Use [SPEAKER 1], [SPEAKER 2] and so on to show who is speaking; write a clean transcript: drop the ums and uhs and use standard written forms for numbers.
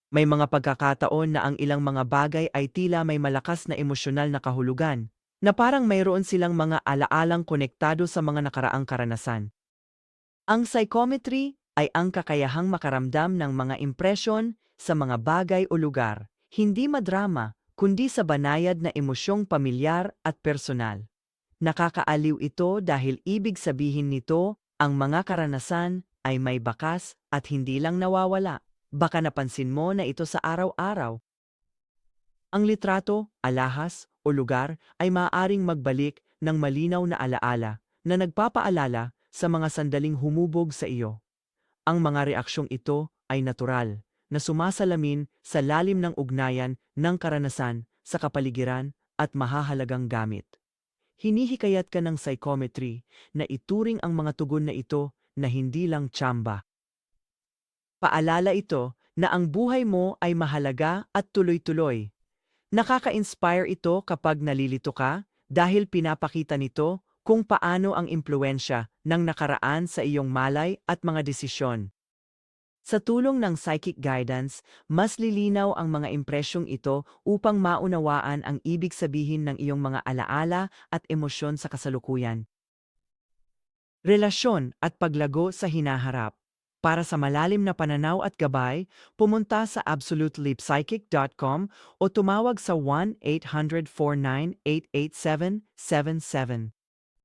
[SPEAKER 1] May mga pagkakataon na ang ilang mga bagay ay tila may malakas na emosyonal na kahulugan, na parang mayroon silang mga alaalang konektado sa mga nakaraang karanasan. Ang psychometry ay ang kakayahang makaramdam ng mga impresyon sa mga bagay o lugar, hindi madrama, kundi sa banayad na emosyong pamilyar at personal. Nakakaaliw ito dahil ibig sabihin nito ang mga karanasan ay may bakas at hindi lang nawawala. Baka napansin mo na ito sa araw-araw. Ang litrato, alahas o lugar ay maaaring magbalik ng malinaw na alaala na nagpapaalala sa mga sandaling humubog sa iyo. Ang mga reaksyong ito ay natural, na sumasalamin sa lalim ng ugnayan ng karanasan sa kapaligiran at mahahalagang gamit. Hinihikayat ka ng psychometry na ituring ang mga tugon na ito na hindi lang tsamba. Paalala ito na ang buhay mo ay mahalaga at tuloy-tuloy. Nakaka-inspire ito kapag nalilito ka dahil pinapakita nito kung paano ang impluensya ng nakaraan sa iyong malay at mga desisyon. Sa tulong ng psychic guidance, mas lilinaw ang mga impresyong ito upang maunawaan ang ibig sabihin ng iyong mga alaala at emosyon sa kasalukuyan. Relasyon at paglago sa hinaharap. Para sa malalim na pananaw at gabay, pumunta sa absolutelypsychic.com o tumawag sa 1-800-49-88777.